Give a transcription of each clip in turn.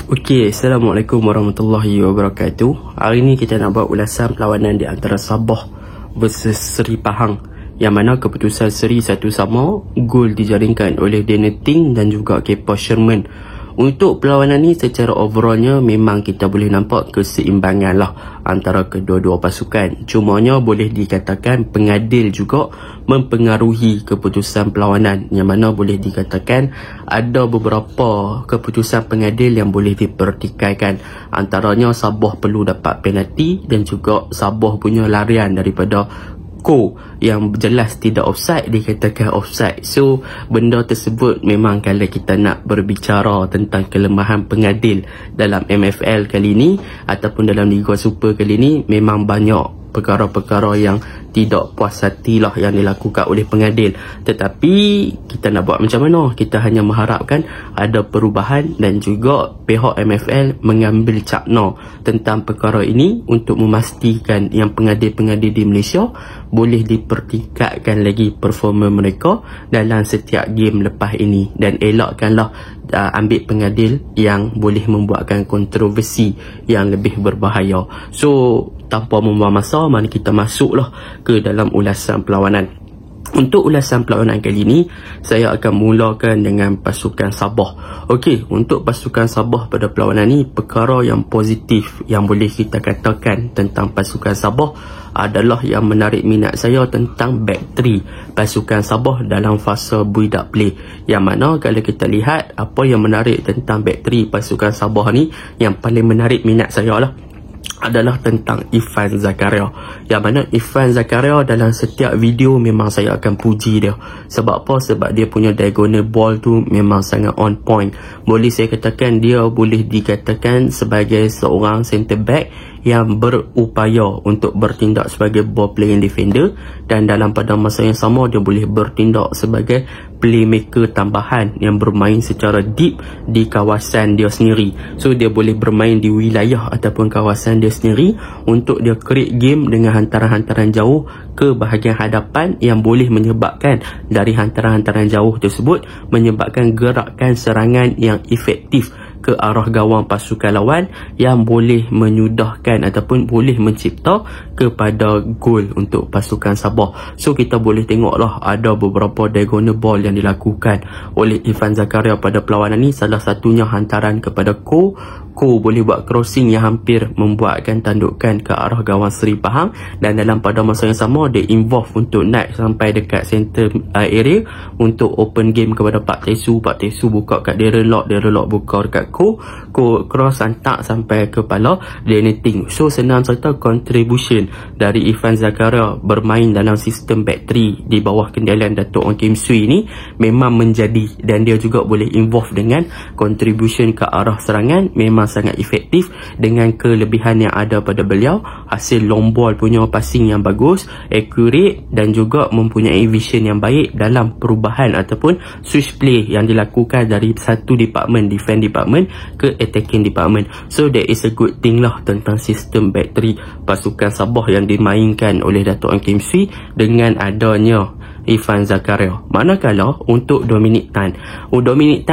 Okey, Assalamualaikum warahmatullahi wabarakatuh. Hari ni kita nak buat ulasan perlawanan di antara Sabah versus Seri Pahang, yang mana keputusan seri satu sama, gol dijaringkan oleh Daniel Ting dan juga Kepa Sherman. Untuk perlawanan ni secara overallnya memang kita boleh nampak keseimbangan lah antara kedua-dua pasukan. Cumanya boleh dikatakan pengadil juga mempengaruhi keputusan perlawanan, yang mana boleh dikatakan ada beberapa keputusan pengadil yang boleh dipertikaikan. Antaranya Sabah perlu dapat penalti dan juga Sabah punya larian daripada yang jelas tidak offside dikatakan offside. So benda tersebut memang kalau kita nak berbicara tentang kelemahan pengadil dalam MFL kali ini ataupun dalam Liga Super kali ini, memang banyak perkara-perkara yang tidak puas hati lah yang dilakukan oleh pengadil. Tetapi kita nak buat macam mana? Kita hanya mengharapkan ada perubahan dan juga pihak MFL mengambil cakna tentang perkara ini untuk memastikan yang pengadil-pengadil di Malaysia boleh dipertingkatkan lagi performa mereka dalam setiap game lepas ini, dan elakkanlah ambil pengadil yang boleh membuatkan kontroversi yang lebih berbahaya. So tanpa membuang masa, mari kita masuklah ke dalam ulasan perlawanan. Untuk ulasan perlawanan kali ini, saya akan mulakan dengan pasukan Sabah. Okey, untuk pasukan Sabah pada perlawanan ini, perkara yang positif yang boleh kita katakan tentang pasukan Sabah adalah yang menarik minat saya tentang back 3 pasukan Sabah dalam fasa build-up play. Yang mana kalau kita lihat apa yang menarik tentang back 3 pasukan Sabah ni, yang paling menarik minat saya lah adalah tentang Irfan Zakaria. Yang mana Irfan Zakaria dalam setiap video memang saya akan puji dia. Sebab apa? Sebab dia punya diagonal ball tu memang sangat on point. Boleh saya katakan dia boleh dikatakan sebagai seorang centre back yang berupaya untuk bertindak sebagai ball playing defender, dan dalam pada masa yang sama dia boleh bertindak sebagai playmaker tambahan yang bermain secara deep di kawasan dia sendiri. So dia boleh bermain di wilayah ataupun kawasan dia sendiri untuk dia create game dengan hantaran-hantaran jauh ke bahagian hadapan, yang boleh menyebabkan dari hantaran-hantaran jauh tersebut menyebabkan gerakan serangan yang efektif ke arah gawang pasukan lawan, yang boleh menyudahkan ataupun boleh mencipta kepada gol untuk pasukan Sabah. So kita boleh tengoklah ada beberapa diagonal ball yang dilakukan oleh Irfan Zakaria pada perlawanan ni. Salah satunya hantaran kepada Ko boleh buat crossing yang hampir membuatkan tandukan ke arah gawang Seri Pahang, dan dalam pada masa yang sama dia involve untuk naik sampai dekat center area untuk open game kepada Pak Tesu buka kat Darren Lock buka dekat Ko cross hantar sampai kepala Daniel Ting. So senang cerita contribution dari Irfan Zakaria bermain dalam sistem back 3 di bawah kendalian Datuk Ong Kim Swee ni memang menjadi, dan dia juga boleh involve dengan contribution ke arah serangan memang sangat efektif, dengan kelebihan yang ada pada beliau hasil long ball punya passing yang bagus, accurate, dan juga mempunyai vision yang baik dalam perubahan ataupun switch play yang dilakukan dari satu department defense department ke attacking department. So that is a good thing lah tentang sistem back 3 pasukan Sabah yang dimainkan oleh Datuk Ong Kim Swee dengan adanya Irfan Zakaria. Manakala untuk Dominic Tan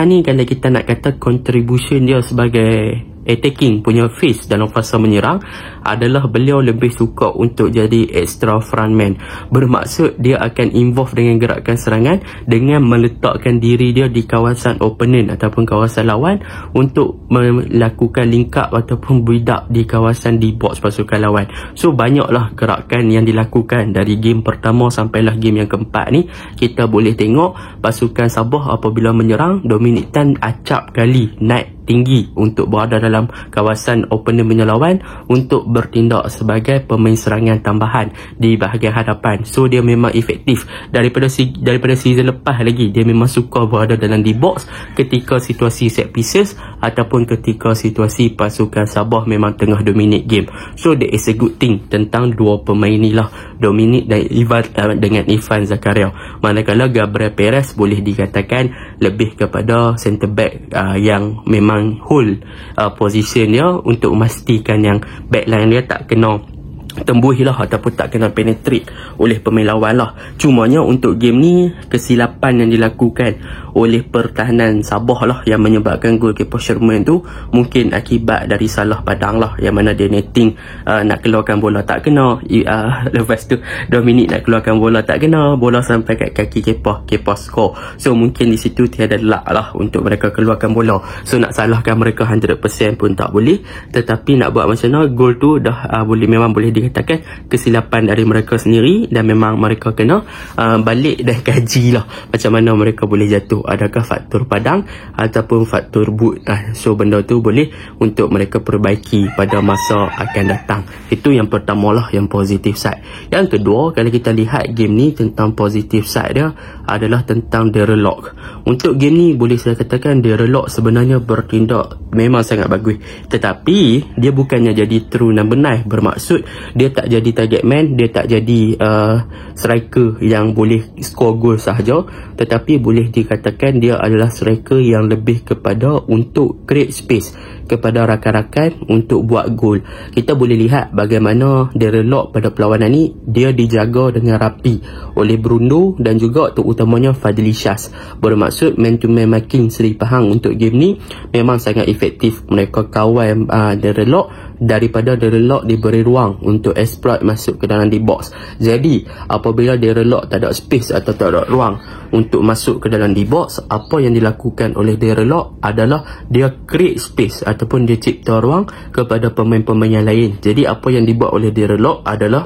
ni, kalau kita nak kata contribution dia sebagai attacking punya phase dalam fasa menyerang adalah beliau lebih suka untuk jadi extra frontman. Bermaksud dia akan involve dengan gerakan serangan dengan meletakkan diri dia di kawasan opponent ataupun kawasan lawan untuk melakukan link up ataupun build up di kawasan di box pasukan lawan. So banyaklah gerakan yang dilakukan dari game pertama sampailah game yang keempat ni. Kita boleh tengok pasukan Sabah apabila menyerang, Dominic Tan acap kali naik tinggi untuk berada dalam kawasan opponent punya lawan untuk bertindak sebagai pemain serangan tambahan di bahagian hadapan. So dia memang efektif. Daripada season lepas lagi, dia memang suka berada dalam di box ketika situasi set pieces ataupun ketika situasi pasukan Sabah memang tengah dominate game. So that is a good thing tentang dua pemain ni lah, Dominic dan dengan Irfan Zakaria. Manakala Gabriel Perez boleh dikatakan lebih kepada centre back yang memang hold position dia untuk memastikan yang backline dia tak kena tembuih lah ataupun tak kena penetrate oleh pemain lawan lah. Cumanya untuk game ni kesilapan yang dilakukan oleh pertahanan Sabah lah yang menyebabkan goalkeeper Sherman tu mungkin akibat dari salah padang lah, yang mana dia netting nak keluarkan bola tak kena, lepas tu 2 minit nak keluarkan bola tak kena, bola sampai kat kaki keeper score. So mungkin di situ tiada luck lah untuk mereka keluarkan bola. So nak salahkan mereka 100% pun tak boleh, tetapi nak buat macam mana, gol tu dah memang boleh dikatakan kesilapan dari mereka sendiri, dan memang mereka kena balik dan kaji lah macam mana mereka boleh jatuh. Adakah faktor padang ataupun faktor boot. So benda tu boleh untuk mereka perbaiki pada masa akan datang. Itu yang pertama lah, yang positif side. Yang kedua, kalau kita lihat game ni tentang positif side dia adalah tentang Darren Lock. Untuk game ni boleh saya katakan Darren Lock sebenarnya bertindak memang sangat bagus, tetapi dia bukannya jadi true number 9. Bermaksud dia tak jadi target man, dia tak jadi striker yang boleh score gol sahaja, tetapi boleh dikatakan dia adalah striker yang lebih kepada untuk create space kepada rakan-rakan untuk buat gol. Kita boleh lihat bagaimana Darren Lock pada perlawanan ni dia dijaga dengan rapi oleh Bruno dan juga terutamanya Fadli Syaz. Bermaksud man to man marking Seri Pahang untuk game ni memang sangat efektif. Mereka kawal Darren Lock daripada Darren Lock diberi ruang untuk exploit masuk ke dalam di box. Jadi apabila Darren Lock tak ada space atau tak ada ruang untuk masuk ke dalam di box, apa yang dilakukan oleh Darren Lock adalah dia create space ataupun dia cipta ruang kepada pemain-pemain yang lain. Jadi apa yang dibuat oleh Darren Lock adalah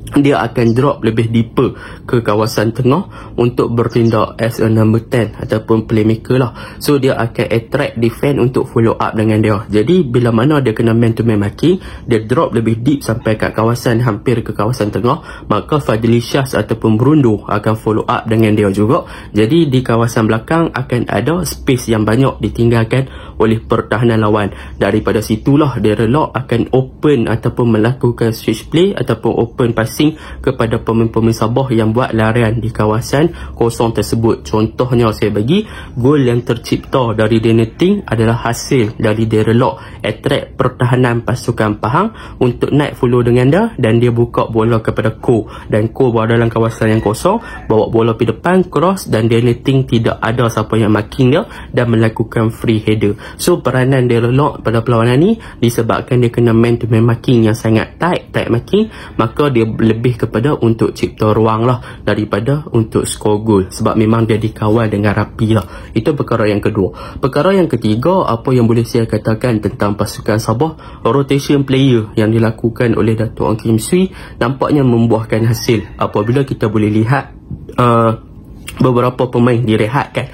dia akan drop lebih deeper ke kawasan tengah untuk bertindak as a number 10 ataupun playmaker lah. So dia akan attract defense untuk follow up dengan dia. Jadi bila mana dia kena man to man marking, dia drop lebih deep sampai kat kawasan, hampir ke kawasan tengah, maka Fadli Syaz ataupun Bruno akan follow up dengan dia juga. Jadi di kawasan belakang akan ada space yang banyak ditinggalkan oleh pertahanan lawan. Daripada situlah Darren Lock akan open ataupun melakukan switch play ataupun open passing kepada pemain-pemain Sabah yang buat larian di kawasan kosong tersebut. Contohnya saya bagi gol yang tercipta dari Deneting adalah hasil dari Darren Lock attract pertahanan pasukan Pahang untuk naik follow dengan dia, dan dia buka bola kepada Ko, dan Ko berada dalam kawasan yang kosong, bawa bola pergi depan, cross, dan Deneting tidak ada siapa yang marking dia dan melakukan free header. So peranan Darren Lock pada perlawanan ni disebabkan dia kena man to man marking yang sangat tight marking, maka dia lebih kepada untuk cipta ruang lah daripada untuk score gol, sebab memang dia dikawal dengan rapi lah. Itu perkara yang kedua. Perkara yang ketiga, apa yang boleh saya katakan tentang pasukan Sabah, rotation player yang dilakukan oleh Dato' Ong Kim Swee nampaknya membuahkan hasil. Apabila kita boleh lihat beberapa pemain direhatkan,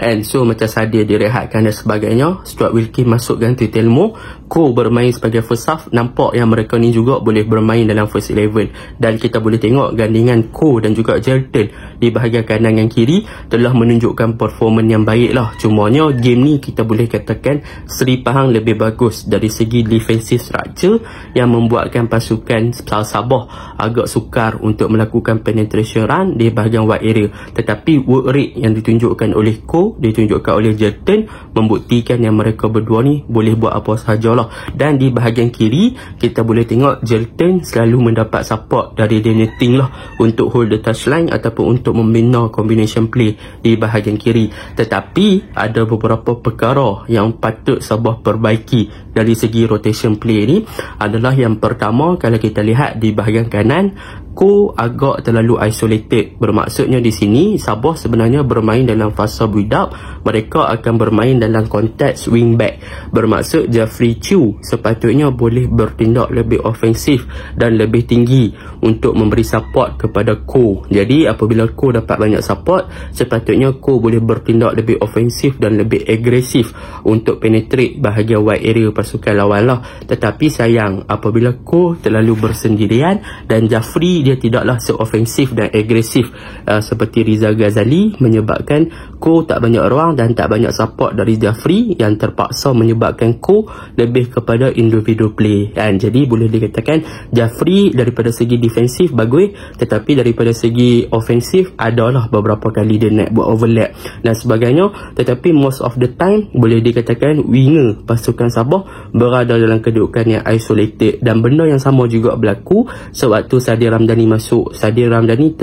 and so macam Sadir direhatkan dan sebagainya, Stuart Wilkie masuk ganti Telmo, Ko bermain sebagai first half. Nampak yang mereka ni juga boleh bermain dalam first 11, dan kita boleh tengok gandingan Ko dan juga Jelton di bahagian kanan dan kiri telah menunjukkan performan yang baik lah. Cumanya game ni kita boleh katakan Seri Pahang lebih bagus dari segi defensive structure yang membuatkan pasukan Sabah agak sukar untuk melakukan penetration run di bahagian wide area. Tetapi work rate yang ditunjukkan oleh Ko, ditunjukkan oleh Jelton, membuktikan yang mereka berdua ni boleh buat apa sahajalah. Dan di bahagian kiri kita boleh tengok Jelton selalu mendapat support dari Deneting lah untuk hold the touchline ataupun untuk membina combination play di bahagian kiri. Tetapi ada beberapa perkara yang patut Sabah perbaiki dari segi rotation play ni. Adalah yang pertama, kalau kita lihat di bahagian kanan, Ko agak terlalu isolated. Bermaksudnya di sini Sabah sebenarnya bermain dalam fasa build up, mereka akan bermain dalam konteks wing back. Bermaksud Jeffrey Chew sepatutnya boleh bertindak lebih ofensif dan lebih tinggi untuk memberi support kepada Ko. Jadi apabila Ko dapat banyak support, sepatutnya Ko boleh bertindak lebih ofensif dan lebih agresif untuk penetrate bahagian wide area pasukan lawan lah. Tetapi sayang, apabila Ko terlalu bersendirian dan Jeffrey dia tidaklah seofensif dan agresif seperti Rizal Ghazali, menyebabkan Ko tak banyak ruang dan tak banyak support dari Jafri yang terpaksa menyebabkan Ko lebih kepada individual play. Dan jadi boleh dikatakan Jafri daripada segi defensif bagus, tetapi daripada segi ofensif adalah beberapa kali dia nak buat overlap dan sebagainya. Tetapi most of the time boleh dikatakan winger pasukan Sabah berada dalam kedudukan yang isolated, dan benda yang sama juga berlaku sewaktu Sadir Ramdhani masuk. Sadir Ramdhani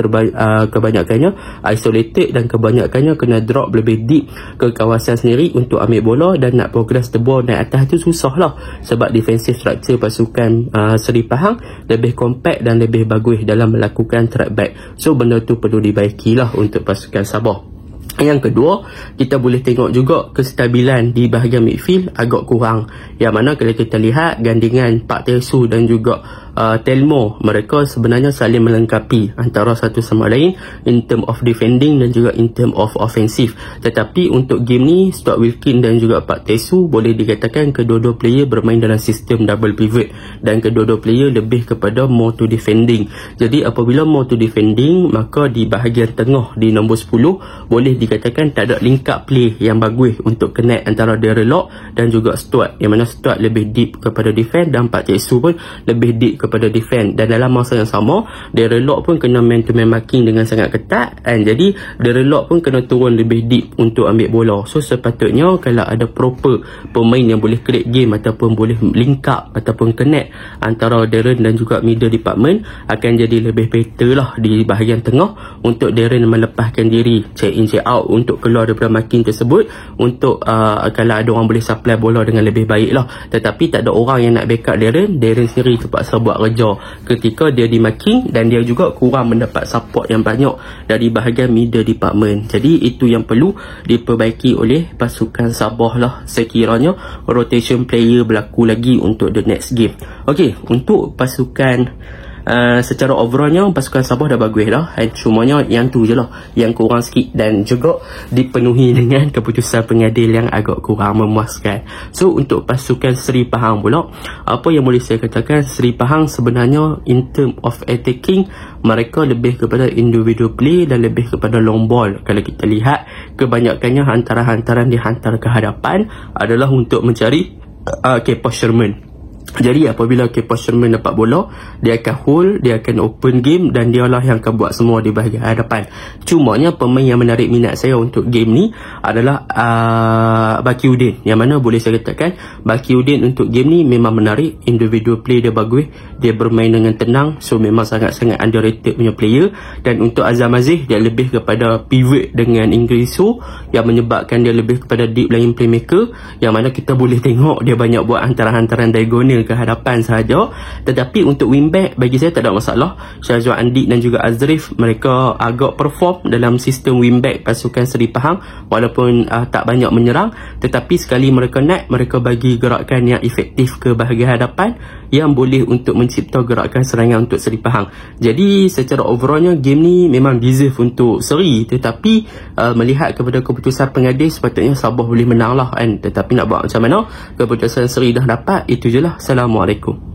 kebanyakannya isolated dan kebanyakannya kena drop lebih deep ke kawasan sendiri untuk ambil bola, dan nak progress the ball naik atas tu susah lah sebab defensive structure pasukan Seri Pahang lebih compact dan lebih bagus dalam melakukan track back. So benda tu perlu dibaiki lah untuk pasukan Sabah. Yang kedua, kita boleh tengok juga kestabilan di bahagian midfield agak kurang, yang mana kalau kita lihat gandingan Pak Tesu dan juga Telmo, mereka sebenarnya saling melengkapi antara satu sama lain in term of defending dan juga in term of offensive. Tetapi untuk game ni, Stuart Wilkin dan juga Pak Tesu boleh dikatakan kedua-dua player bermain dalam sistem double pivot, dan kedua-dua player lebih kepada more to defending. Jadi apabila more to defending, maka di bahagian tengah di nombor 10 boleh dikatakan tak ada link up play yang bagus untuk connect antara Darren Lock dan juga Stuart, yang mana Stuart lebih deep kepada defend dan Pak Tesu pun lebih deep kepada defend. Dan dalam masa yang sama, Darren Lock pun kena man to man marking dengan sangat ketat, dan jadi Darren Lock pun kena turun lebih deep untuk ambil bola. So sepatutnya kalau ada proper pemain yang boleh create game ataupun boleh link up ataupun connect antara Darren dan juga middle department, akan jadi lebih better lah di bahagian tengah untuk Darren melepaskan diri, check in check out untuk keluar daripada marking tersebut, untuk kalau ada orang boleh supply bola dengan lebih baik lah. Tetapi tak ada orang yang nak backup Darren sendiri terpaksa buat kerja ketika dia di marking, dan dia juga kurang mendapat support yang banyak dari bahagian middle department. Jadi itu yang perlu diperbaiki oleh pasukan Sabah lah sekiranya rotation player berlaku lagi untuk the next game. Okey, untuk pasukan secara overallnya pasukan Sabah dah bagus dah, cumanya yang tu je lah yang kurang sikit, dan juga dipenuhi dengan keputusan pengadil yang agak kurang memuaskan. So untuk pasukan Seri Pahang pula, apa yang boleh saya katakan, Seri Pahang sebenarnya in term of attacking mereka lebih kepada individual play dan lebih kepada long ball. Kalau kita lihat kebanyakannya hantaran-hantaran dihantar ke hadapan adalah untuk mencari Kepa Sherman. Jadi apabila Kepa Sherman dapat bola, dia akan hold, dia akan open game, dan dialah yang akan buat semua di bahagian hadapan. Cumanya pemain yang menarik minat saya untuk game ni adalah Baki Udin, yang mana boleh saya katakan Baki Udin untuk game ni memang menarik. Individual play dia bagus, dia bermain dengan tenang, so memang sangat-sangat underrated punya player. Dan untuk Azam Aziz, dia lebih kepada pivot dengan Ingriso, yang menyebabkan dia lebih kepada deep lying playmaker, yang mana kita boleh tengok dia banyak buat hantaran-hantaran diagonal ke hadapan sahaja. Tetapi untuk wingback bagi saya tak ada masalah. Syazwan Andik dan juga Azrif, mereka agak perform dalam sistem wingback pasukan Seri Pahang, walaupun tak banyak menyerang, tetapi sekali mereka naik, mereka bagi gerakan yang efektif ke bahagian hadapan yang boleh untuk mencipta gerakan serangan untuk Seri Pahang. Jadi secara overallnya game ni memang deserve untuk Seri, tetapi melihat kepada keputusan pengadil sepatutnya Sabah boleh menang lah kan. Tetapi nak buat macam mana, keputusan Seri dah dapat, itu je lah. Assalamualaikum.